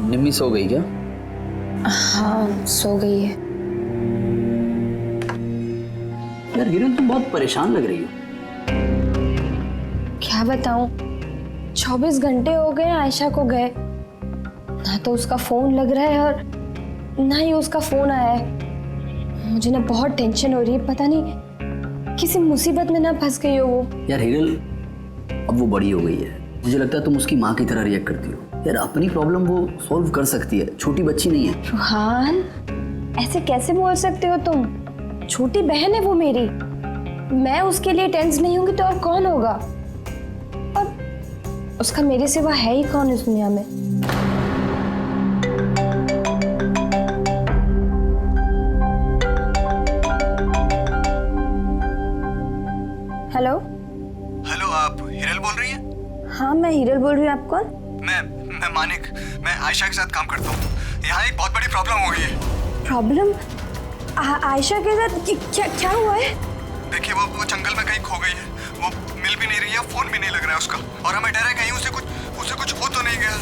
निम्मी सो गई क्या? हाँ सो गई है। यार हिरन तुम बहुत परेशान लग रही हो। क्या बताऊं, 24 घंटे हो गए आयशा को गए, ना तो उसका फोन लग रहा है और ना ही उसका फोन आया है। मुझे ना बहुत टेंशन हो रही है, पता नहीं किसी मुसीबत में ना फंस गई हो वो। यार हिरल, अब वो बड़ी हो गई है, मुझे लगता है तुम उसकी माँ की तरह रिएक्ट करती हो। यार अपनी प्रॉब्लम वो सॉल्व कर सकती है, छोटी बच्ची नहीं है। रुहान, ऐसे कैसे बोल सकते हो तुम? छोटी बहन है वो मेरी, मैं उसके लिए टेंस नहीं होंगी तो और कौन होगा? और उसका मेरे सिवा है ही कौन इस दुनिया में? हेलो। हेलो, आप हिरल बोल रही हैं? हाँ मैं हिरल बोल रही हूँ, आप कौन? मैं मानिक, मैं आयशा के साथ काम करता हूँ। यहाँ एक बहुत बड़ी प्रॉब्लम हो गई है। प्रॉब्लम? आयशा के साथ क्या क्या हुआ है? देखिए वो जंगल में कहीं खो गई है। वो मिल भी नहीं रही है, फोन भी नहीं लग रहा है उसका, और हमें डर है कहीं उसे कुछ हो तो नहीं गया।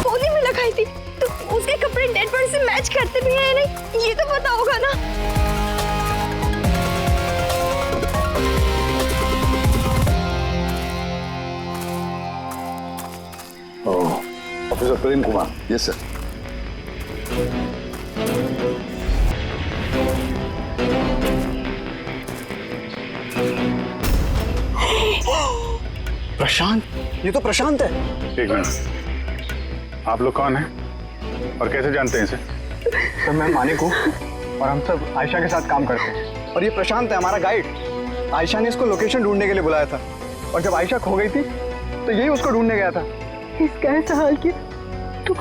गोली में लगाई थी तो उसके कपड़े डेड बॉडी से मैच करते भी हैं या नहीं, ये तो पता होगा ना। Officer Prem Kumar. Yes sir. Prashant, ये तो प्रशांत है। एक मिनट, आप लोग कौन हैं और कैसे जानते हैं इसे? तो मैं मानिक हूँ और हम सब आयशा के साथ काम करते हैं, और ये प्रशांत है हमारा गाइड। आयशा ने इसको लोकेशन ढूंढने के लिए बुलाया था, और जब आयशा खो गई थी तो यही उसको ढूंढने गया था। इसका ऐसा हाल किया तो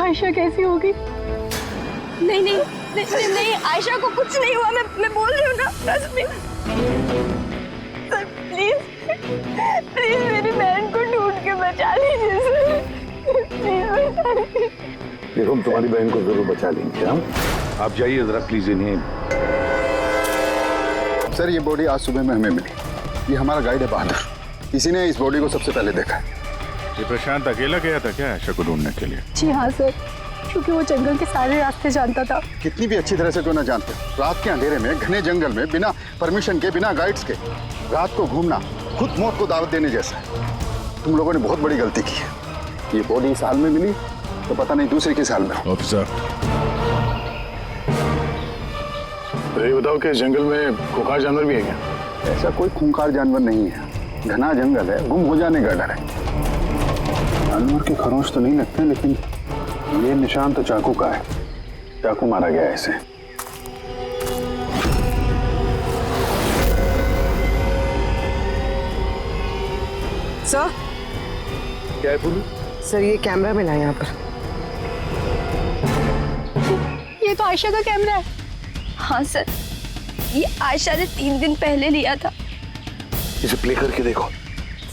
आयशा कैसी होगी? नहीं नहीं नहीं, नहीं, नहीं आयशा को कुछ नहीं हुआ, मैं बोल रही हूँ ना, trust me. Sir please please मेरी बहन को ढूंढ के बचा लीजिए सर, प्लीज बचा लीजिए। देखो हम तुम्हारी बहन को जरूर बचा लेंगे। हम आप जाइए जरा प्लीज इन्हें। सर ये बॉडी आज सुबह में हमें मिली। ये हमारा गाइड है बहादुर, इसी ने इस बॉडी को सबसे पहले देखा है। ये प्रशांत अकेला गया था क्या आयशा को ढूंढने के लिए? जी हाँ सर, क्योंकि वो जंगल के सारे रास्ते जानता था। कितनी भी अच्छी तरह से क्यों ना जानते, रात के अंधेरे में घने जंगल में बिना परमिशन के, बिना गाइड्स के रात को घूमना खुद मौत को दावत देने जैसा है। तुम लोगों ने बहुत बड़ी गलती की है। ये बॉडी इस हाल में मिली तो पता नहीं दूसरे किस हाल में हो। ऑफिसर, तो ये बताओ कि जंगल में खूंखार जानवर भी है क्या? ऐसा कोई खूंखार जानवर नहीं है, घना जंगल है, गुम हो जाने का डर है। जानवर के खरोंच तो नहीं लगते, लेकिन ये निशान तो चाकू का है। चाकू मारा गया है इसे। सर, क्या है बोलू? सर ये कैमरा मिला है यहाँ पर। ये तो आयशा का कैमरा है। हाँ सर, ये आयशा ने 3 दिन पहले लिया था। इसे प्ले करके देखो।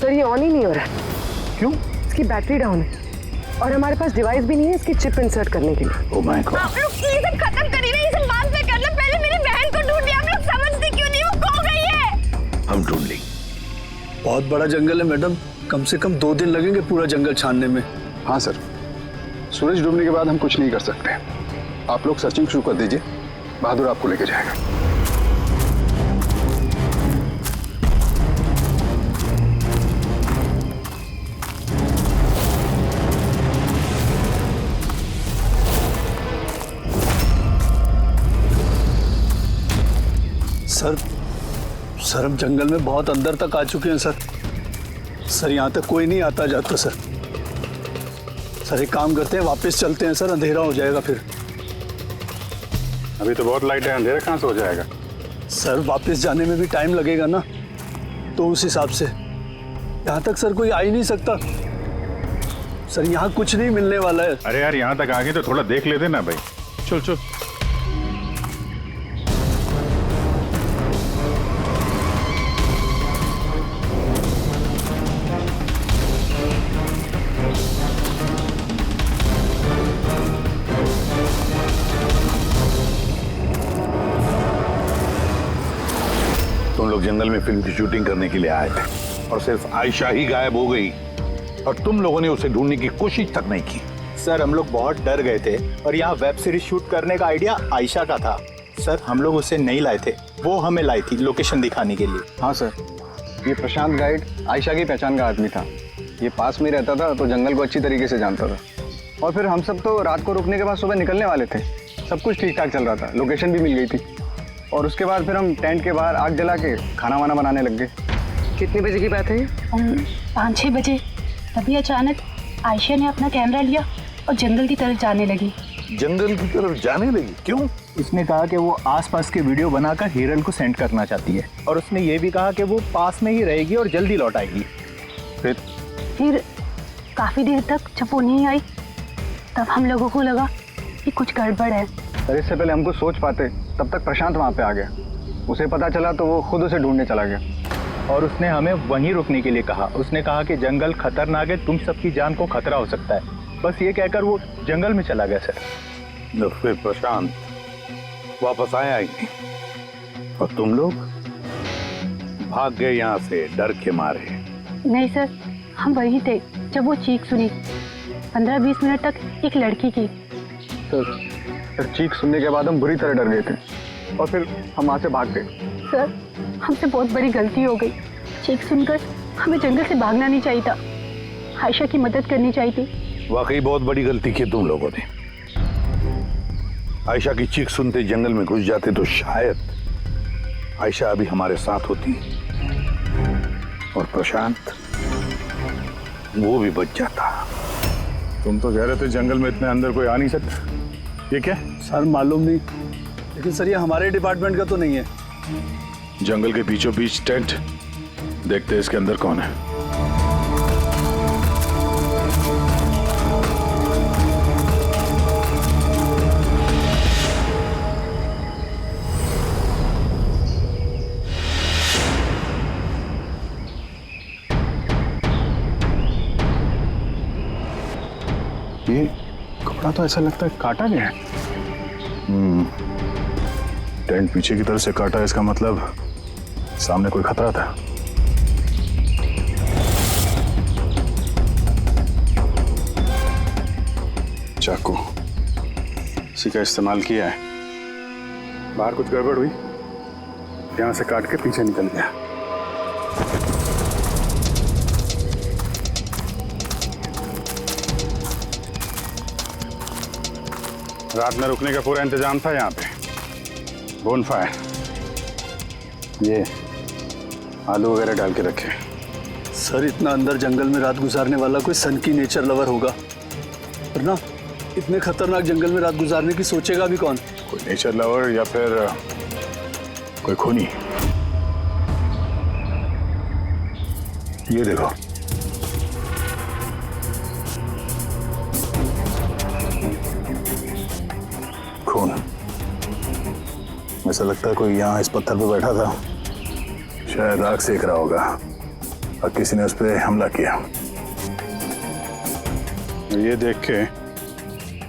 सर ये ऑन ही नहीं हो रहा है। क्यों? इसकी बैटरी डाउन है और हमारे पास डिवाइस भी नहीं है इसकी चिप इंसर्ट करने के लिए। Oh my God. आप लोग ये सब खत्म करिए ना, ये सब बाद में करना, पहले मेरी बहन को ढूंढिए। आप लोग समझते क्यों नहीं, वो खो गई है। हम ढूंढ लेंगे। बहुत बड़ा जंगल है मैडम, कम से कम 2 दिन लगेंगे पूरा जंगल छानने में। हाँ सर, सूरज डूबने के बाद हम कुछ नहीं कर सकते। आप लोग सर्चिंग शुरू कर दीजिए, बहादुर आपको लेके जाएगा। सर हम जंगल में बहुत अंदर तक आ चुके हैं सर यहाँ तक कोई नहीं आता जाता सर एक काम करते हैं, वापस चलते हैं सर, अंधेरा हो जाएगा फिर। अभी तो बहुत लाइट है, अंधेरा कहाँ से हो जाएगा? सर वापस जाने में भी टाइम लगेगा ना, तो उस हिसाब से यहाँ तक सर कोई आ ही नहीं सकता। सर यहाँ कुछ नहीं मिलने वाला है। अरे यार यहाँ तक आ गए तो थोड़ा देख लेते ना भाई। चल चल। लोग जंगल में फिल्म की शूटिंग करने के लिए आए थे और सिर्फ आयशा ही गायब हो गई और तुम लोगों ने उसे ढूंढने की कोशिश तक नहीं की। सर हम लोग बहुत डर गए थे और यहाँ वेब सीरीज शूट करने का आइडिया आयशा का था। सर हम लोग उसे नहीं लाए थे, वो हमें लाई थी लोकेशन दिखाने के लिए। हाँ सर, ये प्रशांत गाइड आयशा की पहचान का आदमी था। ये पास में रहता था तो जंगल को अच्छी तरीके से जानता था। और फिर हम सब तो रात को रुकने के बाद सुबह निकलने वाले थे। सब कुछ ठीक ठाक चल रहा था, लोकेशन भी मिल गई थी। और उसके बाद फिर हम टेंट के बाहर आग जला के खाना वाना बनाने लग गए। कितने बजे की बात है ये? 5-6 बजे। तभी अचानक आयशा ने अपना कैमरा लिया और जंगल की तरफ जाने लगी। जंगल की तरफ जाने लगी? क्यों? उसने कहा कि वो आसपास के वीडियो बनाकर हिरल को सेंड करना चाहती है और उसने ये भी कहा कि वो पास में ही रहेगी और जल्दी लौट आएगी। फिर काफी देर तक जब वो नहीं आई तब हम लोगों को लगा कि कुछ गड़बड़ है। सर इससे पहले हमको सोच पाते तब तक प्रशांत वहाँ पे आ गया। उसे पता चला तो वो खुद उसे ढूंढने चला गया और उसने हमें वहीं रुकने के लिए कहा। उसने कहा कि जंगल खतरनाक है, तुम सबकी जान को खतरा हो सकता है। बस ये कहकर वो जंगल में चला गया सर। तो फिर प्रशांत वापस आया ही नहीं और तुम लोग भाग गए यहाँ से डर के मारे। नहीं सर, हम वहीं थे जब वो चीख सुनी। 15-20 मिनट तक एक लड़की की। सर चीख सुनने के बाद हम बुरी तरह डर गए थे और फिर हम वहाँ से भाग गए। सर हमसे बहुत बड़ी गलती हो गई। चीख सुनकर हमें जंगल से भागना नहीं चाहिए था, आयशा की मदद करनी चाहिए थी। वाकई बहुत बड़ी गलती की तुम लोगों ने। आयशा की चीख सुनते जंगल में घुस जाते तो शायद आयशा अभी हमारे साथ होती और प्रशांत वो भी बच जाता। तुम तो कह रहे थे जंगल में इतने अंदर कोई आ नहीं सकता। ये क्या? सर मालूम नहीं, लेकिन सर ये हमारे डिपार्टमेंट का तो नहीं है। जंगल के बीचों बीच टेंट, देखते हैं इसके अंदर कौन है। ये कपड़ा तो ऐसा लगता है काटा गया है। टेंट पीछे की तरफ से काटा है, इसका मतलब सामने कोई खतरा था। चाकू इसी का इस्तेमाल किया है। बाहर कुछ गड़बड़ हुई, यहां से काट के पीछे निकल गया। रात में रुकने का पूरा इंतजाम था यहाँ पे। बोनफायर, ये आलू वगैरह डाल के रखे। सर इतना अंदर जंगल में रात गुजारने वाला कोई सन की नेचर लवर होगा, वरना इतने खतरनाक जंगल में रात गुजारने की सोचेगा भी कौन? कोई नेचर लवर या फिर कोई खूनी। ये देखो, खून। ऐसा लगता है कोई यहाँ इस पत्थर पे बैठा था, शायद आग सेक रहा होगा और किसी ने उस पर हमला किया। ये देख के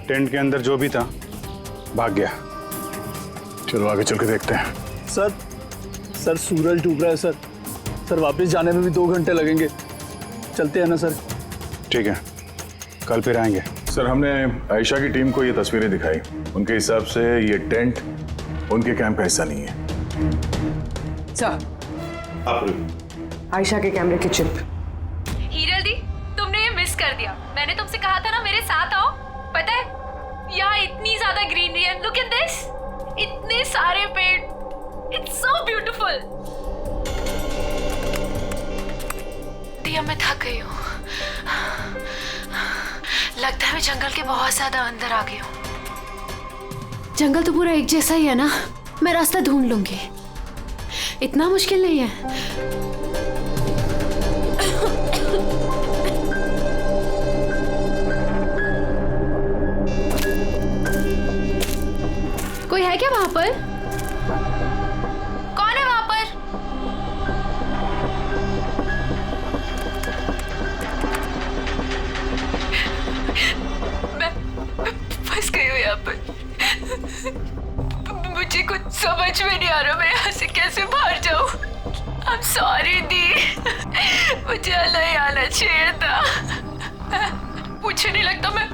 टेंट के अंदर जो भी था भाग गया। चलो आगे चल के देखते हैं। सर सूरज डूब रहा है सर। सर वापस जाने में भी 2 घंटे लगेंगे। चलते हैं ना सर? ठीक है, कल फिर आएंगे। सर हमने आयशा की टीम को ये तस्वीरें दिखाई। उनके हिसाब से ये टेंट उनके कैंप का हिस्सा नहीं है। सर आयशा के कैमरे की चिप। हीरल दी, तुमने ये मिस कर दिया। मैंने तुमसे कहा था ना मेरे साथ आओ। पता है यहाँ इतनी ज्यादा ग्रीनरी है। लुक एट दिस, इतने सारे पेड़। It's so beautiful. दिया मैं थक गई हूँ। लगता है मैं जंगल के बहुत ज्यादा अंदर आ गई हूँ। जंगल तो पूरा एक जैसा ही है ना, मैं रास्ता ढूंढ लूंगी, इतना मुश्किल नहीं है। कोई है क्या वहां पर? कौन है वहां पर? मैं फंस गई हूँ यहाँ पर। मुझे कुछ समझ में नहीं आ रहा, मैं यहाँ से कैसे बाहर जाऊँ। I'm sorry दी, मुझे नहीं आना चाहिए था। मुझे नहीं लगता मैं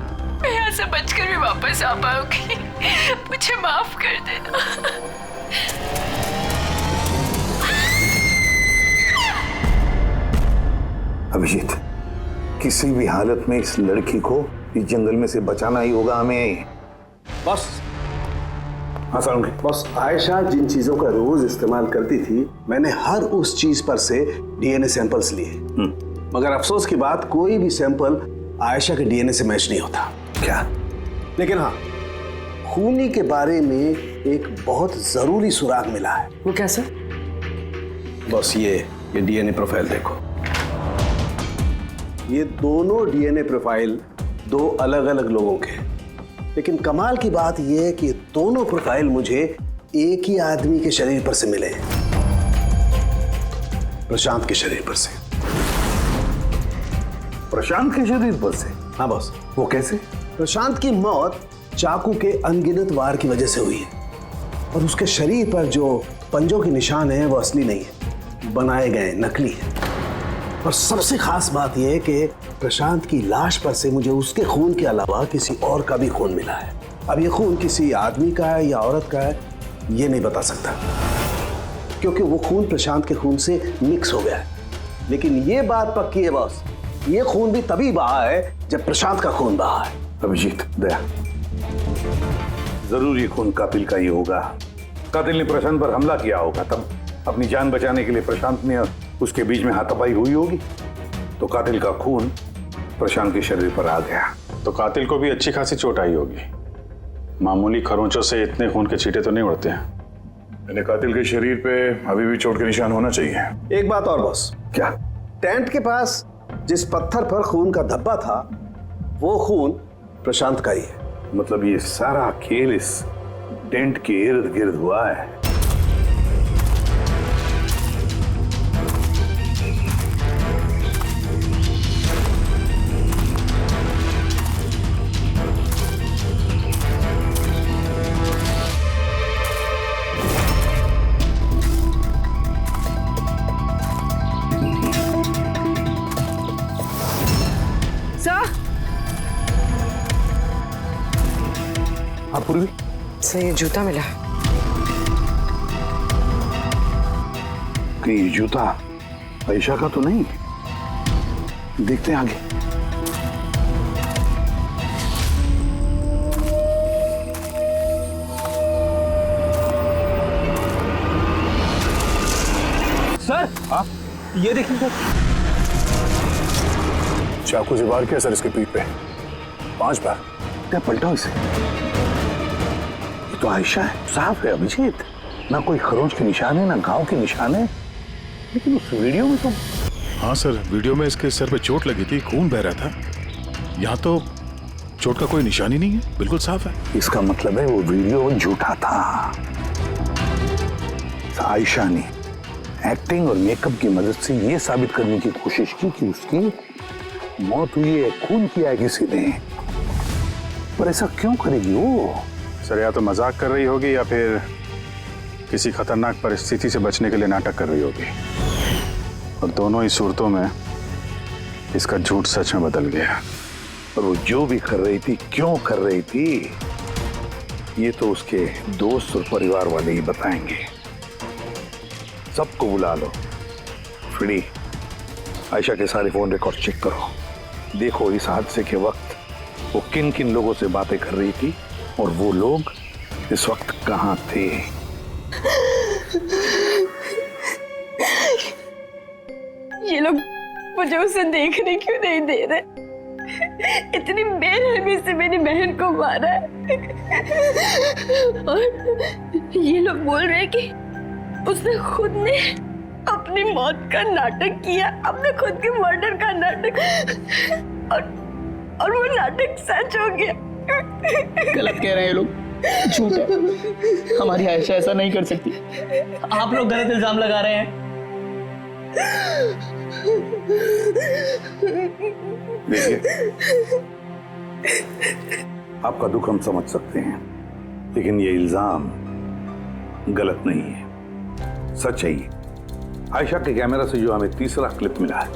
यहाँ से बचकर भी वापस आ पाऊंगी। मुझे माफ कर देना। अभिजीत, किसी भी हालत में इस लड़की को इस जंगल में से बचाना ही होगा हमें। बस हाँ सालुंग, बस आयशा जिन चीजों का रोज इस्तेमाल करती थी, मैंने हर उस चीज पर से डीएनए सैंपल्स लिए, मगर अफसोस की बात, कोई भी सैंपल आयशा के डीएनए से मैच नहीं होता। क्या? लेकिन हाँ, खूनी के बारे में एक बहुत जरूरी सुराग मिला है। वो कैसे? बस ये डीएनए प्रोफाइल देखो। ये दोनों डीएनए प्रोफाइल दो अलग अलग लोगों के, लेकिन कमाल की बात यह है कि दोनों प्रोफाइल मुझे एक ही आदमी के शरीर पर से मिले हैं, प्रशांत के शरीर पर से। प्रशांत के शरीर पर से? हाँ बॉस। वो कैसे? प्रशांत की मौत चाकू के अनगिनत वार की वजह से हुई है, और उसके शरीर पर जो पंजों के निशान हैं वो असली नहीं है, बनाए गए, नकली है। और सबसे खास बात यह है कि प्रशांत की लाश पर से मुझे उसके खून के अलावा किसी और का भी खून मिला है। अब ये खून किसी आदमी का है या औरत का है, ये नहीं बता सकता, क्योंकि वो खून प्रशांत के खून से मिक्स हो गया है। लेकिन ये बात पक्की है बॉस, ये खून भी तभी बहा है जब प्रशांत का खून बहा है। अभिजीत, दया, जरूर ये खून कातिल का ही होगा। कातिल ने प्रशांत पर हमला किया होगा, तब अपनी जान बचाने के लिए प्रशांत ने उसके बीच में हाथापाई हुई होगी, तो कातिल का खून प्रशांत के शरीर पर आ गया। तो कातिल को भी अच्छी खासी चोट आई होगी। मामूली खरोंचों से इतने खून के छींटे तो नहीं उड़ते हैं। कातिल के शरीर पे अभी भी चोट के निशान होना चाहिए। एक बात और बॉस। क्या? टेंट के पास जिस पत्थर पर खून का धब्बा था, वो खून प्रशांत का ही है। मतलब ये सारा खेल इस टेंट के इर्द गिर्द हुआ है। पूर्वी सर, ये जूता मिला। कहीं ये जूता आयशा का तो नहीं? देखते हैं आगे। सर, आप ये देखिए सर। चाकू से वार किया सर इसके पीठ पे 5 बार। क्या पलटा इसे? तो आयशा है, साफ है अभिजीत, ना कोई खरोंच के निशान है, ना घाव के निशान है। लेकिन उस वीडियो में तो... हाँ सर, वीडियो में इसके सर पे चोट लगी थी, खून बह रहा था। यहाँ तो चोट का कोई निशान ही नहीं है, बिल्कुल साफ है। इसका मतलब है वो वीडियो झूठा था। आयशा ने एक्टिंग और मेकअप की मदद से ये साबित करने की कोशिश की कि उसकी मौत हुई है, खून किया है किसी ने। पर ऐसा क्यों करेगी वो? सर, या तो मजाक कर रही होगी या फिर किसी खतरनाक परिस्थिति से बचने के लिए नाटक कर रही होगी। और दोनों ही सूरतों में इसका झूठ सच में बदल गया। और वो जो भी कर रही थी, क्यों कर रही थी, ये तो उसके दोस्त और परिवार वाले ही बताएंगे। सबको बुला लो। फ्री, आयशा के सारे फोन रिकॉर्ड चेक करो। देखो इस हादसे के वक्त वो किन किन लोगों से बातें कर रही थी और वो लोग इस वक्त कहाँ थे। ये लोग मुझे उसे देखने क्यों नहीं दे रहे? इतनी बेरहमी से मेरी बहन को मारा है। और ये लोग बोल रहे हैं कि उसने खुद ने अपनी मौत का नाटक किया, अपने खुद के मर्डर का नाटक, और वो नाटक सच हो गया। गलत कह रहे हैं ये लोग, झूठ है। हमारी आयशा ऐसा नहीं कर सकती। आप लोग गलत इल्जाम लगा रहे हैं। देखिए, आपका दुख हम समझ सकते हैं, लेकिन ये इल्जाम गलत नहीं है, सच है ये। आयशा के कैमरा से जो हमें तीसरा क्लिप मिला है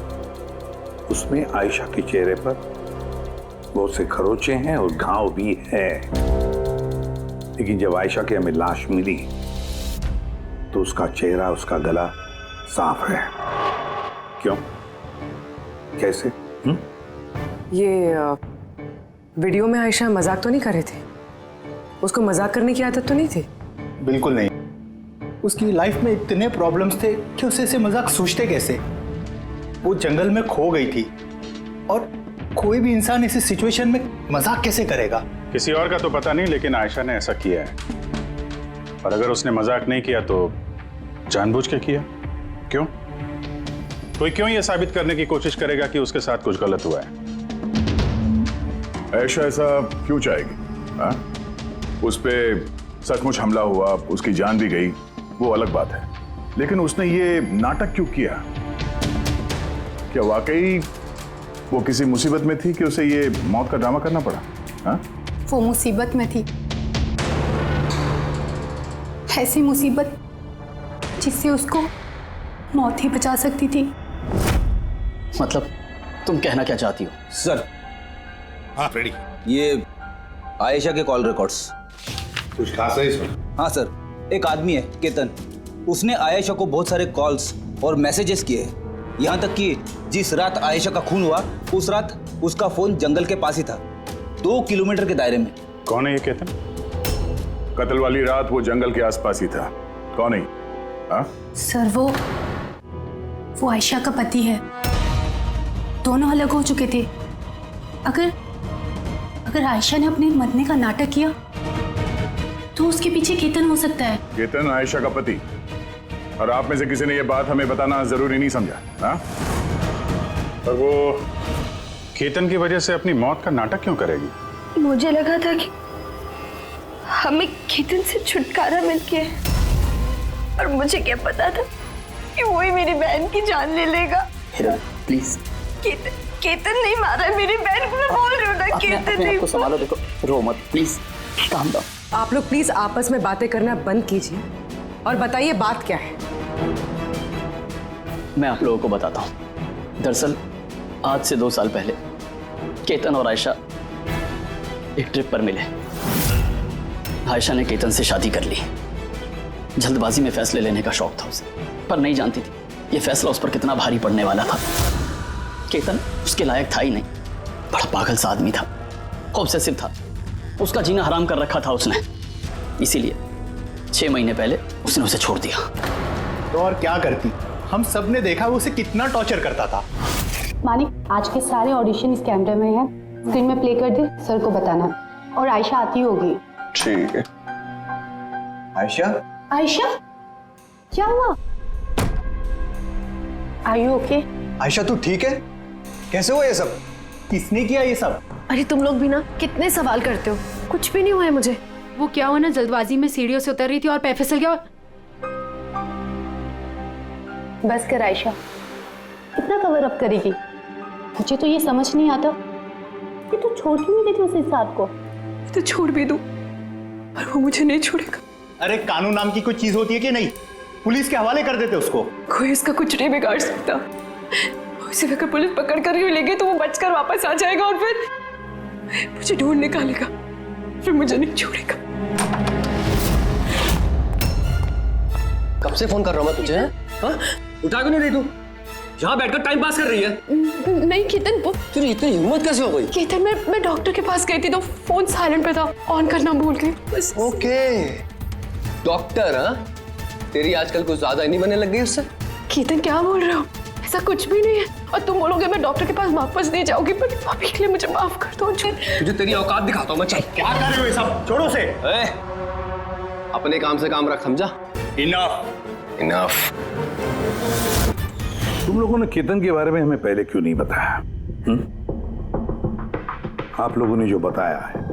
उसमें आयशा के चेहरे पर बहुत से खरोचे हैं और घाव भी है, लेकिन जब आयशा की हमें लाश मिली तो उसका चेहरा, उसका गला साफ है। क्यों? कैसे? ये वीडियो में आयशा मजाक तो नहीं कर रहे थे? उसको मजाक करने की आदत तो नहीं थी? बिल्कुल नहीं। उसकी लाइफ में इतने प्रॉब्लम्स थे कि उसे ऐसे मजाक सूझते कैसे। वो जंगल में खो गई थी और कोई भी इंसान ऐसी सिचुएशन में मजाक कैसे करेगा? किसी और का तो पता नहीं, लेकिन आयशा ने ऐसा किया है। और अगर उसने मजाक नहीं किया तो जानबूझ के किया। क्यों? कोई क्यों ये साबित करने की कोशिश करेगा कि उसके साथ कुछ गलत हुआ है? आयशा ऐसा क्यों चाहेगी? हाँ? उस पे सचमुच हमला हुआ, उसकी जान भी गई, वो अलग बात है, लेकिन उसने ये नाटक क्यों किया? क्या वाकई वो किसी मुसीबत में थी कि उसे ये मौत का ड्रामा करना पड़ा? हाँ? वो मुसीबत में थी, ऐसी मुसीबत जिससे उसको मौत ही बचा सकती थी। मतलब तुम कहना क्या चाहती हो? सर, हाँ फ्रेडी, ये आयशा के कॉल रिकॉर्ड्स। कुछ खास है इसमें? हाँ सर, एक आदमी है केतन, उसने आयशा को बहुत सारे कॉल्स और मैसेजेस किए, यहाँ तक कि जिस रात आयशा का खून हुआ उस रात उसका फोन जंगल के पास ही था, 2 किलोमीटर के दायरे में। कौन है ये केतन? कत्ल वाली रात वो जंगल के आसपास ही था। कौन है? हाँ? सर, वो आयशा का पति है। दोनों अलग हो चुके थे। अगर आयशा ने अपने मरने का नाटक किया तो उसके पीछे केतन हो सकता है। केतन आयशा का पति, और आप में से किसी ने ये बात हमें बताना जरूरी नहीं समझा? हाँ? और वो केतन की वजह से अपनी मौत का नाटक क्यों करेगी? मुझे लगा था कि हमें केतन से छुटकारा मिल गया, और मुझे क्या पता था कि वही मेरी बहन की जान ले लेगा। प्लीज। केतन नहीं मारा है मेरी बहन को, मैं बोल रही हूँ ना, केतन नहीं। संभालो, देखो, रो मत प्लीज, काम डाउन। आप लोग प्लीज आपस में बातें करना बंद कीजिए और बताइए बात क्या है। मैं आप लोगों को बताता हूँ। दरअसल आज से 2 साल पहले केतन और आयशा एक ट्रिप पर मिले। आयशा ने केतन से शादी कर ली। जल्दबाजी में फैसले लेने का शौक था उसे, पर नहीं जानती थी ये फैसला उस पर कितना भारी पड़ने वाला था। केतन उसके लायक था ही नहीं, बड़ा पागल सा आदमी था, ऑब्सेसिव था, उसका जीना हराम कर रखा था उसने। इसीलिए 6 महीने पहले उसने उसे छोड़ दिया। तो और क्या करती? हम सब ने देखा वो उसे कितना टॉर्चर करता था। मानिक, आज के सारे ऑडिशन इस कैमरे में हैं, स्क्रीन में प्ले कर दे, सर को बताना, और आयशा आती होगी। ठीक है। आयशा? आयशा, क्या हुआ? Are you okay? आयशा तू ठीक है? कैसे हुआ ये सब? किसने किया ये सब? अरे तुम लोग भी ना कितने सवाल करते हो, कुछ भी नहीं हुआ है मुझे। वो क्या हुआ ना, जल्दबाजी में सीढ़ियों से उतर रही थी और पैर फिसल गया। बस कर आयशा, कितना कवर अप करेगी? मुझे तो ये समझ नहीं आता कि तू छोड़ क्यों नहीं देती उस इंसान को? तो छोड़ भी दूं, पर वो मुझे नहीं छोड़ेगा। अरे कानून नाम की कोई चीज होती है कि नहीं? पुलिस के हवाले कर देते उसको। कोई इसका कुछ नहीं बिगाड़ सकता। उसे अगर पुलिस पकड़ कर ही लेगी तो वो बचकर वापस आ जाएगा और फिर मुझे ढूंढ निकालेगा, फिर मुझे नहीं छोड़ेगा। कब से फोन कर रहा हूँ मैं तुझे? हाँ? उठा क्यों नहीं रही तू? यहाँ बैठकर टाइम पास कर रही है। नहीं केतन, वो तेरी इतनी हिम्मत कैसे हो गई? केतन, मैं डॉक्टर के पास गई थी तो फोन साइलेंट पे था, ऑन करना भूल गई बस। Okay, doctor? हाँ, तेरी आजकल कुछ ज्यादा ही नहीं बनने लग गई उससे। केतन क्या बोल रहे हो? ऐसा कुछ भी नहीं है, और तुम बोलोगे मैं डॉक्टर के पास वापस नहीं जाऊंगी, पर अभी के लिए मुझे माफ कर दो। तुझे तेरी औकात दिखाता हूँ मैं। चल। क्या कर रहे हो ये सब? छोड़ो से। अपने काम से काम रख, समझा? इनफ। इनफ। तुम लोगों ने केतन के बारे में हमें पहले क्यों नहीं बताया? आप लोगों ने जो बताया है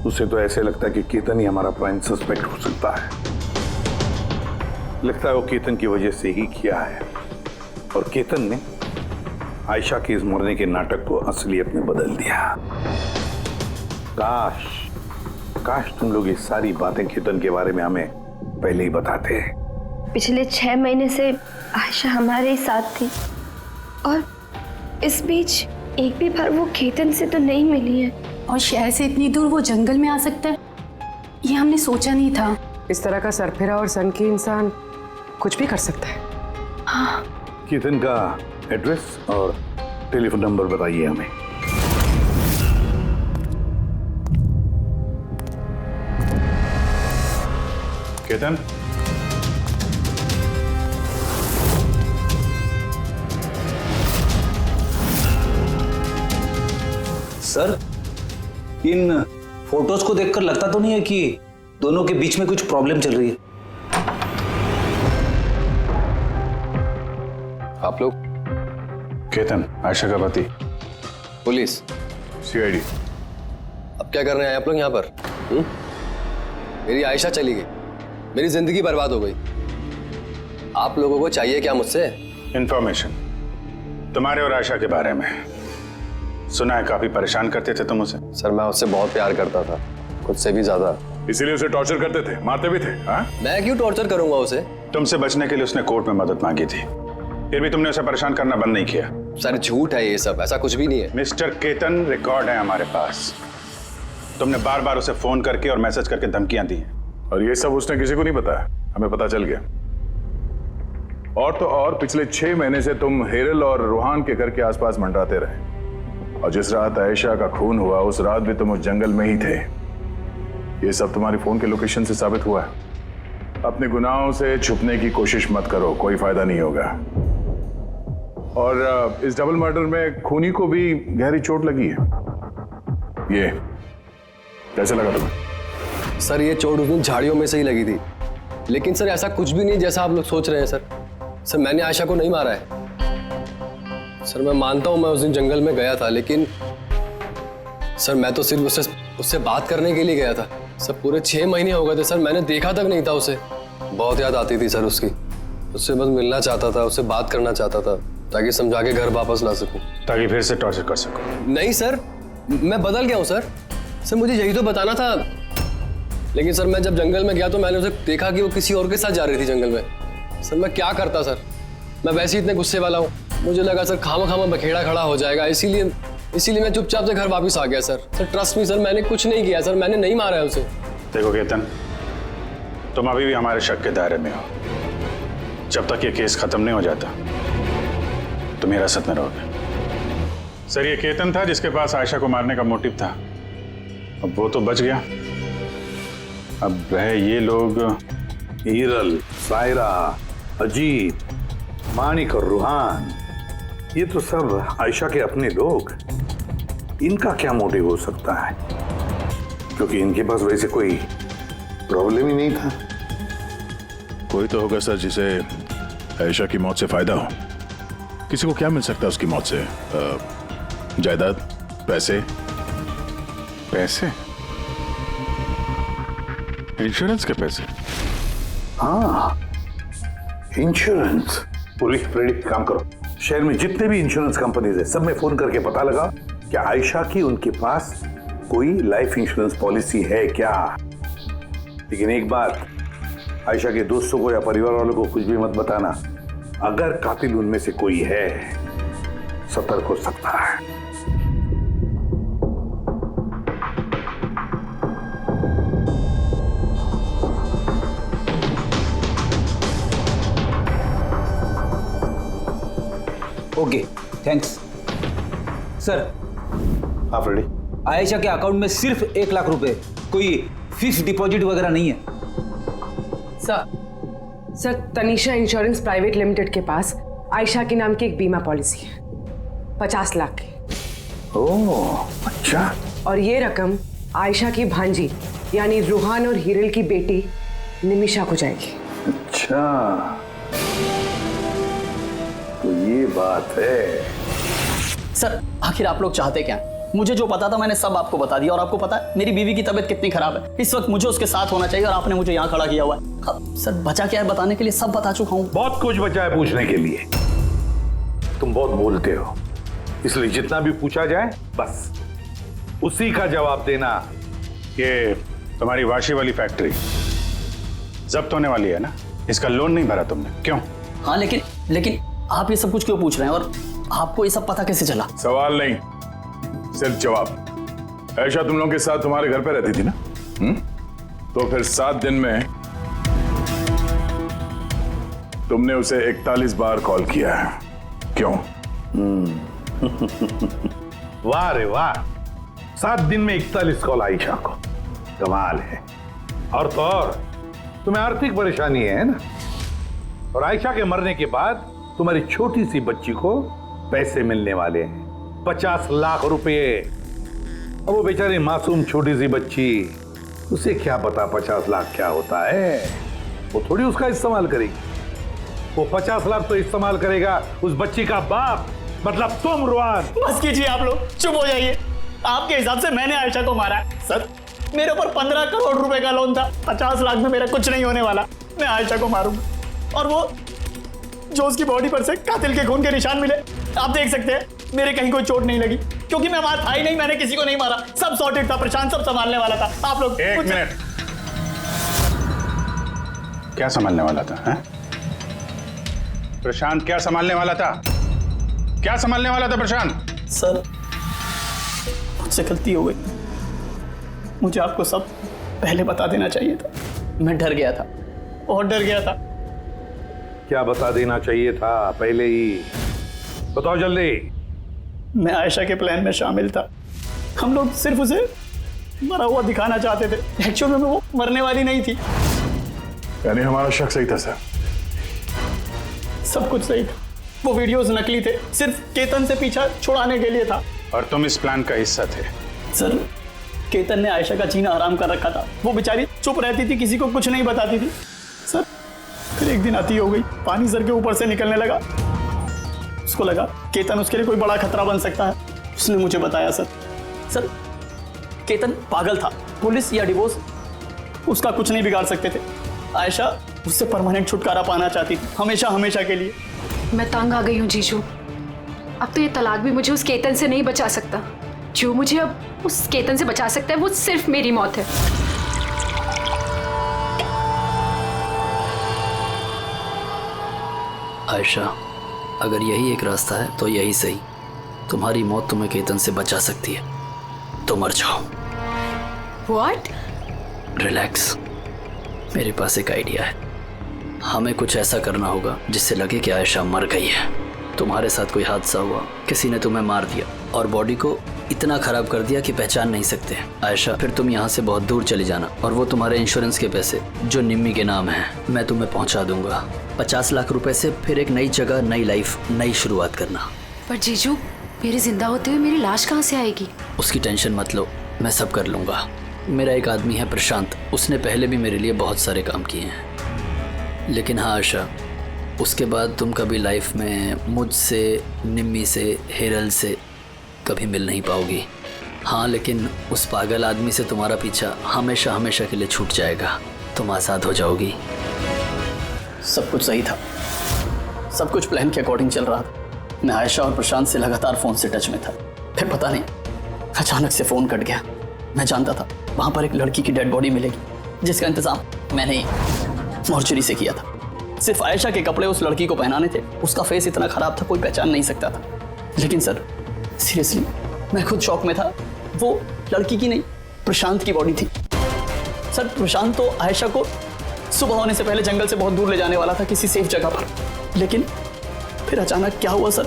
उससे तो ऐसे लगता है कि केतन ही हमारा प्राइम सस्पेक्ट हो सकता है। लगता है वो केतन की वजह से ही किया है, और केतन ने आयशा के इस मरने के नाटक को असलियत में बदल दिया। काश तुम लोग ये सारी बातें केतन के बारे में हमें पहले ही बताते। पिछले 6 महीने से आयशा हमारे ही साथ थी और इस बीच एक भी बार वो केतन से तो नहीं मिली है। और शहर से इतनी दूर वो जंगल में आ सकता है, ये हमने सोचा नहीं था। इस तरह का सरफिरा और सन की इंसान कुछ भी कर सकता है। हाँ। केतन का एड्रेस और टेलीफोन नंबर बताइए हमें। केतन, सर, इन फोटोज को देखकर लगता तो नहीं है कि दोनों के बीच में कुछ प्रॉब्लम चल रही है? आप लोग? केतन आयशा का पति। पुलिस? सीआईडी। अब क्या कर रहे हैं आप लोग यहाँ पर? मेरी आयशा चली गई, मेरी जिंदगी बर्बाद हो गई। आप लोगों को चाहिए क्या मुझसे? इंफॉर्मेशन तुम्हारे और आयशा के बारे में। सुना है काफी परेशान करते थे तुम उसे। सर मैं उससे बहुत प्यार करता था, खुद से भी ज्यादा। इसीलिए उसे टॉर्चर करते थे, मारते भी थे? हाँ? मैं क्यों टॉर्चर करूंगा उसे? तुमसे बचने के लिए उसने कोर्ट में मदद मांगी थी, फिर भी तुमने उसे परेशान करना बंद नहीं किया। सर झूठ है ये सब, ऐसा कुछ भी नहीं है। मिस्टर केतन, रिकॉर्ड है हमारे पास। तुमने बार बार उसे फोन करके और मैसेज करके धमकियां दी हैं। और ये सब उसने किसी को नहीं बताया, हमें पता चल गया। और तो और पिछले 6 महीने से तुम हेरल और रूहान के घर के आसपास मंडराते रहे, और जिस रात आयशा का खून हुआ उस रात भी तुम उस जंगल में ही थे। ये सब तुम्हारी फोन के लोकेशन से साबित हुआ है। अपने गुनाहों से छुपने की कोशिश मत करो, कोई फायदा नहीं होगा। और इस डबल मर्डर में खूनी को भी गहरी चोट लगी है। ये कैसे लगा तुम्हें? सर ये चोट उस दिन झाड़ियों में से ही लगी थी, लेकिन सर ऐसा कुछ भी नहीं जैसा आप लोग सोच रहे हैं। सर मैंने आयशा को नहीं मारा है। सर मैं मानता हूं मैं उस दिन जंगल में गया था, लेकिन सर मैं तो सिर्फ उससे बात करने के लिए गया था। सर पूरे 6 महीने हो गए थे सर, मैंने देखा तक नहीं था उसे। बहुत याद आती थी सर उसकी, उससे बस मिलना चाहता था, उससे बात करना चाहता था ताकि समझा के घर वापस ला सकूं, ताकि फिर से टॉर्चर कर सको। नहीं सर, मैं बदल गया हूं सर। सर मुझे यही तो बताना था, लेकिन सर मैं जब जंगल में गया तो मैंने उसे देखा कि वो किसी और के साथ जा रही थी जंगल में। सर मैं क्या करता सर, मैं वैसे ही इतने गुस्से वाला हूँ। मुझे लगा सर खामा बखेड़ा खड़ा हो जाएगा, इसीलिए मैं चुपचाप से घर वापस आ गया sir. Sir trust me sir, मैंने कुछ नहीं किया सर, मैंने नहीं मारा है उसे। देखो केतन, तुम अभी भी हमारे शक के दायरे में हो। जब तक ये केस खत्म नहीं हो जाता तुम हिरासत में रहोगे। सर ये केतन था जिसके पास आयशा को मारने का मोटिव था। अब वो तो बच गया, अब रहे ये लोग। हीरल, सायरा, अजीत, मानिक और रूहान, ये तो सब आयशा के अपने लोग। इनका क्या मोटिव हो सकता है? क्योंकि इनके पास वैसे कोई प्रॉब्लम ही नहीं था। कोई तो होगा सर जिसे आयशा की मौत से फायदा हो। किसी को क्या मिल सकता है उसकी मौत से? जायदाद, पैसे? इंश्योरेंस के पैसे? हाँ, इंश्योरेंस। पुलिस फ्रेडी, काम करो, शहर में जितने भी इंश्योरेंस कंपनीज है सब में फोन करके पता लगा कि आयशा की उनके पास कोई लाइफ इंश्योरेंस पॉलिसी है क्या। लेकिन एक बात, आयशा के दोस्तों को या परिवार वालों को कुछ भी मत बताना। अगर कातिल उनमें से कोई है, सतर्क हो सकता है। Okay, thanks sir. हाँ फ्रेडी, आयशा के अकाउंट में सिर्फ 1 लाख रुपए, कोई फिक्स डिपॉजिट वगैरह नहीं है। Sir Tanisha insurance private limited के पास आयशा के नाम की एक बीमा पॉलिसी है 50 लाख की। ओह अच्छा। और ये रकम आयशा की भांजी यानी रूहान और हीरल की बेटी निमिषा को जाएगी। अच्छा, तो ये बात है। सर आखिर आप लोग चाहते क्या? मुझे जो पता था मैंने सब आपको बता दिया, और आपको पता है मेरी बीवी की तबीयत कितनी खराब है। इस वक्त मुझे उसके साथ होना चाहिए और आपने मुझे यहाँ खड़ा किया हुआ है। सर बचा क्या है बताने के लिए? सब बता चुका हूँ। बहुत कुछ बचा है पूछने के लिए। तुम बहुत बोलते हो, इसलिए जितना भी पूछा जाए बस उसी का जवाब देना। ये तुम्हारी वाशी वाली फैक्ट्री जब्त होने वाली है ना? इसका लोन नहीं भरा तुमने, क्यों? हाँ लेकिन आप ये सब कुछ क्यों पूछ रहे हैं और आपको ये सब पता कैसे चला? सवाल नहीं, सिर्फ जवाब। आयशा तुम लोगों के साथ तुम्हारे घर पे रहती थी ना? तो फिर 7 दिन में तुमने उसे 41 बार कॉल किया है, क्यों? वाह रे वाह, 7 दिन में 41 कॉल आयशा को, कमाल है। और तो और तुम्हें आर्थिक परेशानी है ना, और आयशा के मरने के बाद तुम्हारी छोटी सी बच्ची को पैसे मिलने वाले हैं, 50 लाख रुपए। अब वो बेचारी मासूम छोटी सी बच्ची, उसे क्या पता 50 लाख क्या होता है? वो थोड़ी उसका इस्तेमाल करेगी, वो 50 लाख तो इस्तेमाल करेगा उस बच्ची का बाप, मतलब तुम रुहान। बस कीजिए आप लोग, चुप हो जाइए। आपके हिसाब से मैंने आयशा को मारा है? सर, मेरे ऊपर 15 करोड़ रुपए का लोन था, 50 लाख में मेरा कुछ नहीं होने वाला। मैं आयशा को मारूंगा, और वो जो उसकी बॉडी पर से कातिल के खून के निशान मिले, आप देख सकते हैं मेरे कहीं कोई चोट नहीं लगी, क्योंकि मैं वहां था ही नहीं, मैंने किसी को नहीं मारा, सब सॉर्टेड था, प्रशांत सब संभालने वाला था। आप लोग एक मिनट, क्या संभालने वाला था? है? प्रशांत क्या संभालने वाला था? क्या संभालने वाला था प्रशांत? सर, मुझसे गलती हो गई, मुझे आपको सब पहले बता देना चाहिए था। मैं डर गया था, बहुत डर गया था। क्या बता देना चाहिए था पहले ही? बताओ जल्दी। मैं आयशा के प्लान में शामिल था, हम लोग सिर्फ उसे मरा हुआ दिखाना चाहते थे, एक्चुअल में वो मरने वाली नहीं थी। यानी हमारा शक सही था सर? सब कुछ सही था, वो वीडियोस नकली थे, सिर्फ केतन से पीछा छुड़ाने के लिए था। और तुम इस प्लान का हिस्सा थे? सर, केतन ने आयशा का जीना हराम कर रखा था, वो बेचारी चुप रहती थी, किसी को कुछ नहीं बताती थी। सर, फिर एक दिन अति हो गई, पानी सर के ऊपर से निकलने लगा, उसको लगा केतन उसके लिए कोई बड़ा खतरा बन सकता है, उसने मुझे बताया। सर, केतन पागल था, पुलिस या डिवोर्स उसका कुछ नहीं बिगाड़ सकते थे। आयशा उससे परमानेंट छुटकारा पाना चाहती थी, हमेशा हमेशा के लिए। मैं तंग आ गई हूँ जीजू, अब तो ये तलाक भी मुझे उस केतन से नहीं बचा सकता। जो मुझे अब उस केतन से बचा सकता है वो सिर्फ मेरी मौत है। आयशा, अगर यही एक रास्ता है तो यही सही। तुम्हारी मौत तुम्हें केतन से बचा सकती है, तो मर जाओ। What? रिलैक्स, मेरे पास एक आइडिया है। हमें कुछ ऐसा करना होगा जिससे लगे कि आयशा मर गई है। तुम्हारे साथ कोई हादसा हुआ, किसी ने तुम्हें मार दिया और बॉडी को इतना खराब कर दिया कि पहचान नहीं सकते। आयशा, फिर तुम यहाँ से बहुत दूर चली जाना और वो तुम्हारे इंश्योरेंस के पैसे जो निम्मी के नाम है मैं तुम्हें पहुँचा दूंगा। 50 लाख रुपए से फिर एक नई जगह, नई लाइफ, नई शुरुआत करना। पर जीजू, मेरे जिंदा होते हुए मेरी लाश कहाँ से आएगी? उसकी टेंशन मत लो, मैं सब कर लूँगा। मेरा एक आदमी है प्रशांत, उसने पहले भी मेरे लिए बहुत सारे काम किए हैं। लेकिन हाँ आशा, उसके बाद तुम कभी लाइफ में मुझसे, निम्मी से, हेरल से कभी मिल नहीं पाओगी। हाँ, लेकिन उस पागल आदमी से तुम्हारा पीछा हमेशा हमेशा के लिए छूट जाएगा, तुम आज़ाद हो जाओगी। सब कुछ सही था, सब कुछ प्लान के अकॉर्डिंग चल रहा था। मैं आयशा और प्रशांत से लगातार फ़ोन से टच में था, फिर पता नहीं अचानक से फ़ोन कट गया। मैं जानता था वहाँ पर एक लड़की की डेड बॉडी मिलेगी, जिसका इंतज़ाम मैंने ही मॉर्चरी से किया था। सिर्फ आयशा के कपड़े उस लड़की को पहनाने थे, उसका फेस इतना ख़राब था कोई पहचान नहीं सकता था। लेकिन सर, सीरियसली मैं खुद शॉक में था। वो लड़की की नहीं, प्रशांत की बॉडी थी। सर, प्रशांत तो आयशा को सुबह होने से पहले जंगल से बहुत दूर ले जाने वाला था, किसी सेफ जगह पर। लेकिन फिर अचानक क्या हुआ सर?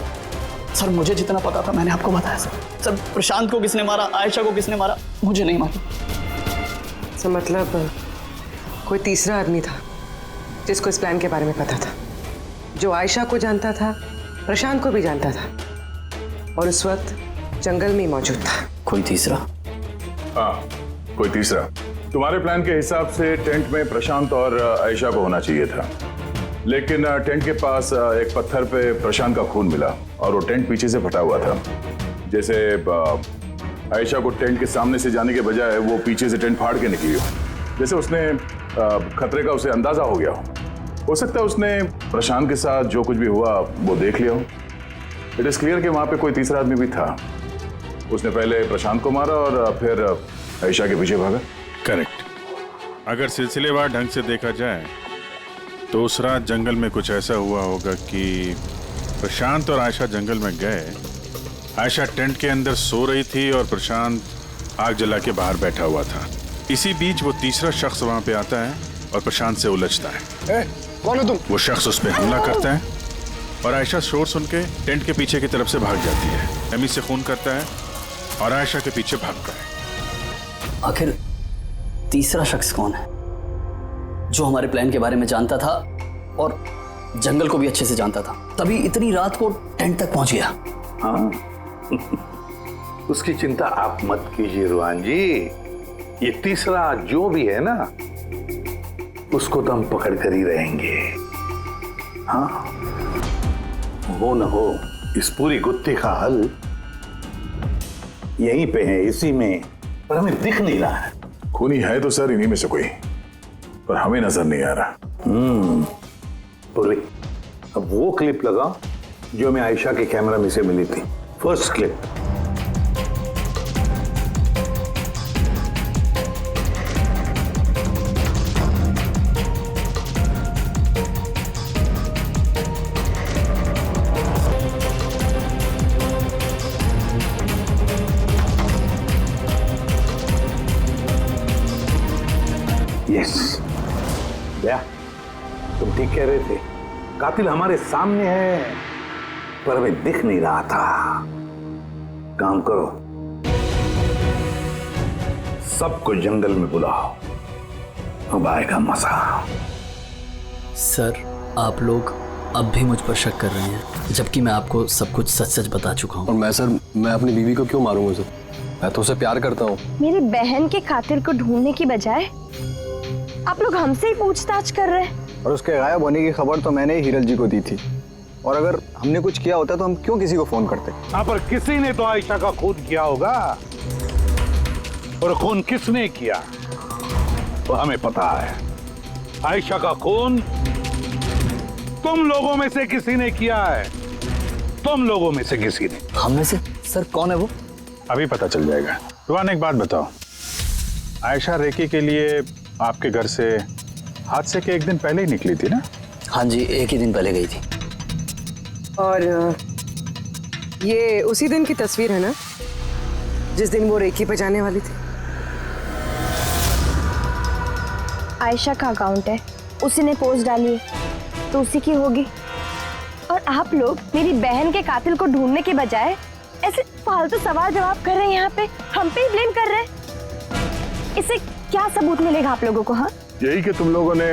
सर, मुझे जितना पता था मैंने आपको बताया सर। सर, प्रशांत को किसने मारा, आयशा को किसने मारा, मुझे नहीं मालूम। सर, मतलब कोई तीसरा आदमी था जिसको इस प्लान के बारे में पता था, जो आयशा को जानता था, प्रशांत को भी जानता था, और उस वक्त जंगल में ही मौजूद था। कोई तीसरा? हाँ, कोई तीसरा। तुम्हारे प्लान के हिसाब से टेंट में प्रशांत और आयशा को होना चाहिए था, लेकिन टेंट के पास एक पत्थर पे प्रशांत का खून मिला और वो टेंट पीछे से फटा हुआ था। जैसे आयशा को टेंट के सामने से जाने के बजाय वो पीछे से टेंट फाड़ के निकली हो, जैसे उसने खतरे का उसे अंदाजा हो गया हो सकता है उसने प्रशांत के साथ जो कुछ भी हुआ वो देख लिया हो। इट इज क्लियर कि वहां पे कोई तीसरा आदमी भी था। उसने पहले प्रशांत को मारा और फिर आयशा के पीछे भागा। करेक्ट। अगर सिलसिलेवार ढंग से देखा जाए तो उस रात जंगल में कुछ ऐसा हुआ होगा कि प्रशांत और आयशा जंगल में गए। आयशा टेंट के अंदर सो रही थी और प्रशांत आग जला के बाहर बैठा हुआ था। इसी बीच वो तीसरा शख्स वहां पे आता है और प्रशांत से उलझता है। कौन है तुम? वो शख्स उस पर हमला करता है और आयशा शोर सुन के टेंट के पीछे की तरफ से भाग जाती है। एमी से खून करता है और आयशा के पीछे भागता है। आखिर तीसरा शख्स कौन है जो हमारे प्लान के बारे में जानता था और जंगल को भी अच्छे से जानता था, तभी इतनी रात को टेंट तक पहुंच गया? हाँ उसकी चिंता आप मत कीजिए रुहान जी। ये तीसरा जो भी है ना, उसको तो हम पकड़ कर ही रहेंगे। हाँ हो न हो इस पूरी गुत्थी का हल यहीं पे है, इसी में, पर हमें दिख नहीं रहा है। खूनी है तो सर इन्हीं में से कोई, पर हमें नजर नहीं आ रहा। पूरी अब वो क्लिप लगा जो हमें आयशा के कैमरा में से मिली थी, फर्स्ट क्लिप। यस क्या तुम ठीक कह रहे थे, कातिल हमारे सामने है पर हमें दिख नहीं रहा था। काम करो, सबको जंगल में बुलाओ, अब आएगा मजा। सर आप लोग अब भी मुझ पर शक कर रहे हैं, जबकि मैं आपको सब कुछ सच सच बता चुका हूँ। और मैं सर, मैं अपनी बीवी को क्यों मारूंगा सर? मैं तो उसे प्यार करता हूँ। मेरी बहन के कातिल को ढूंढने की बजाय आप लोग हमसे ही पूछताछ कर रहे हैं। और उसके गायब होने की खबर तो मैंने ही हिरल जी को दी थी, और अगर हमने कुछ किया होता तो हम क्यों किसी को फोन करते? हाँ पर किसी ने तो आयशा का खून किया होगा, और खून किसने किया तो हमें पता है। आयशा का खून तुम लोगों में से किसी ने किया है, तुम लोगों में से किसी ने। हम में से? सर कौन है वो? अभी पता चल जाएगा। रुहान एक बात बताओ, आयशा रेकी के लिए आपके घर से हादसे के एक दिन पहले ही निकली थी ना? हाँ जी, एक ही दिन पहले गई थी। और ये उसी दिन की तस्वीर है ना जिस दिन वो रेकी पे जाने वाली थी? आयशा का अकाउंट है, उसी ने पोस्ट डाली है तो उसी की होगी। और आप लोग मेरी बहन के कातिल को ढूंढने के बजाय ऐसे फालतू सवाल जवाब कर रहे हैं, यहाँ पे हम पे ही ब्लेम कर रहे हैं। इससे क्या सबूत मिलेगा आप लोगों को? हाँ यही कि तुम लोगों ने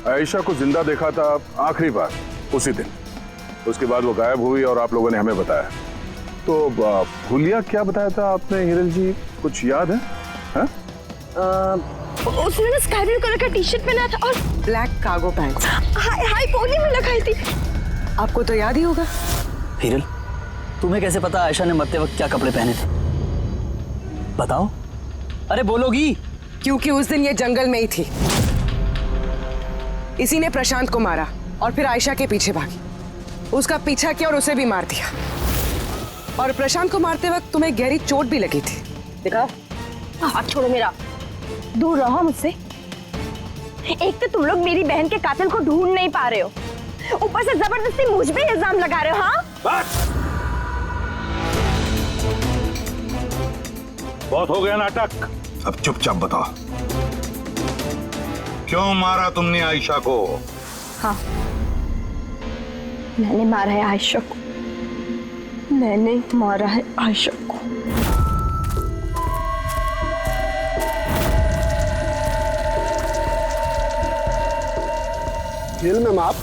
आयशा को जिंदा देखा था आखिरी बार उसी दिन, उसके बाद वो गायब हुई और आप लोगों ने हमें बताया। तो भूलिया क्या बताया था आपने हिरल जी, कुछ याद है? उसने ना स्काई ब्लू कलर का टी शर्ट पहना था और black cargo pant. High pony में लगाई थी। आपको तो याद ही होगा। हिरल तुम्हें कैसे पता आयशा ने मरते वक्त क्या कपड़े पहने थे? बताओ, अरे बोलोगी? क्योंकि उस दिन ये जंगल में ही थी। इसी ने प्रशांत को मारा और फिर आयशा के पीछे भागी, उसका पीछा किया और उसे भी मार दिया। और प्रशांत को मारते वक्त तुम्हें गहरी चोट भी लगी थी। देखा, हाथ छोड़ो मेरा, दूर रहो मुझसे। एक तो तुम लोग मेरी बहन के कातिल को ढूंढ नहीं पा रहे हो, ऊपर से जबरदस्ती मुझ पे इल्जाम लगा रहे हो। हाँ बहुत हो गया नाटक, अब चुपचाप बताओ क्यों मारा तुमने आयशा को? हाँ मैंने मारा है आयशा को, मैंने मारा है आयशा को। जेल में माप।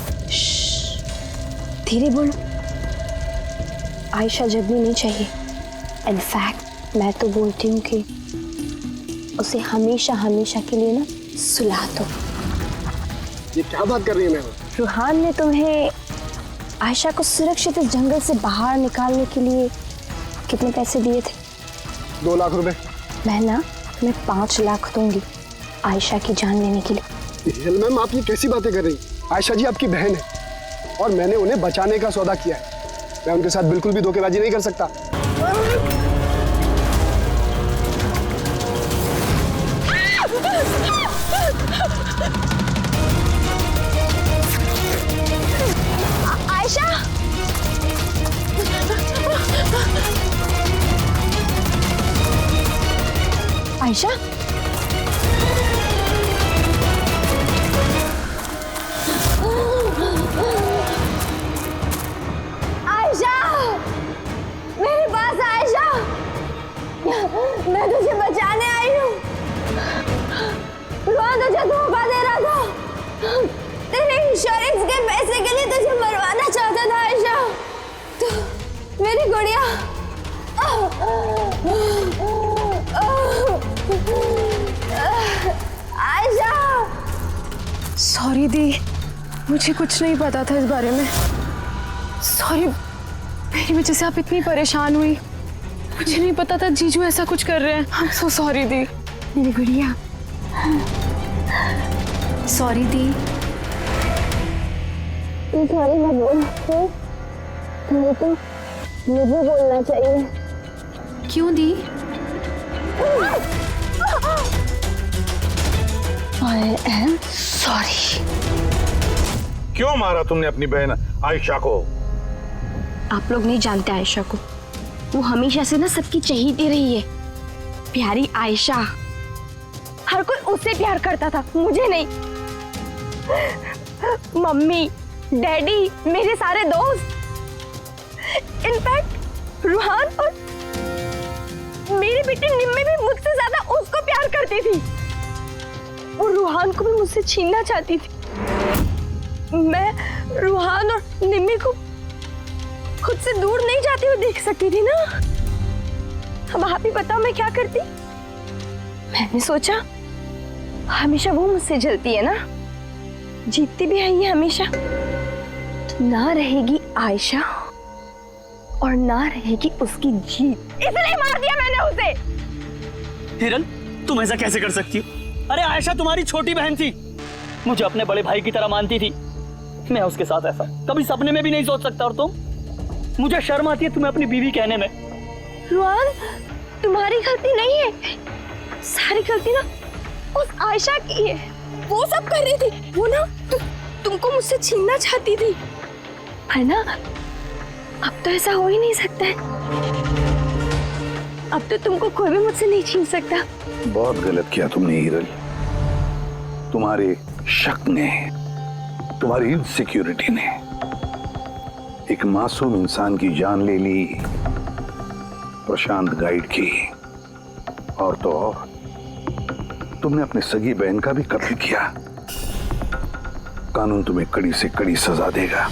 धीरे बोलो, आयशा जगनी नहीं चाहिए। इनफैक्ट मैं तो बोलती हूँ कि उसे हमेशा हमेशा के लिए ना सुला दो। ये क्या बात कर रही है मैं? रुहान ने तुम्हें आयशा को सुरक्षित इस जंगल से बाहर निकालने के लिए कितने पैसे दिए थे? 2 लाख रुपए। मैं ना तुम्हें 5 लाख दूंगी आयशा की जान लेने के लिए। हिरल मैम आप ये कैसी बातें कर रही? आयशा जी आपकी बहन है और मैंने उन्हें बचाने का सौदा किया है। मैं उनके साथ बिल्कुल भी धोखेबाजी नहीं कर सकता। सॉरी दी, मुझे कुछ नहीं पता था इस बारे में। सॉरी, मेरी वजह से आप इतनी परेशान हुई। मुझे नहीं पता था जीजू ऐसा कुछ कर रहे हैं। आई एम सो सॉरी दी। मेरी गुड़िया, सॉरी दी। सॉरी मत बोल, तो मुझे बोलना चाहिए। क्यों दी? I am sorry. क्यों मारा तुमने अपनी बहन आयशा को? आप लोग नहीं जानते आयशा को। वो हमेशा से ना सबकी चहेती रही है। प्यारी आयशा, हर कोई उससे प्यार करता था, मुझे नहीं। मम्मी, डैडी, मेरे सारे दोस्त, इनफैक्ट रूहान और मेरी बेटी निम्मी भी मुझसे ज्यादा उसको प्यार करती थी। वो रूहान को भी मुझसे छीनना चाहती थी। मैं रूहान और निम्मी को खुद से दूर नहीं जाती हुई देख सकती थी ना। अब आप ही बताओ मैं क्या करती? मैंने सोचा हमेशा वो मुझसे जलती है ना, जीतती भी है ये हमेशा, तो ना रहेगी आयशा और ना रहेगी उसकी जीत। इसलिए मार दिया मैंने उसे। हिरन, तुम ऐसा कैसे कर सकती हो? अरे आयशा तुम्हारी छोटी बहन थी, मुझे अपने बड़े भाई की तरह मानती थी। मैं उसके साथ ऐसा कभी सपने में भी नहीं सोच सकता। और तुम, मुझे शर्म आती है तुम्हें अपनी बीवी कहने में। रुआन, तुम्हारी गलती नहीं है, सारी गलती ना उस आयशा की है। वो सब कर रही थी, वो ना तुमको मुझसे छीनना चाहती थी, है ना? अब तो ऐसा हो ही नहीं सकता है। अब तो तुमको कोई भी मुझसे नहीं छीन सकता। बहुत गलत किया तुमने हिरल। तुम्हारे शक ने, तुम्हारी इनसिक्योरिटी ने एक मासूम इंसान की जान ले ली, प्रशांत गाइड की। और तो और तुमने अपनी सगी बहन का भी कत्ल किया। कानून तुम्हें कड़ी से कड़ी सजा देगा।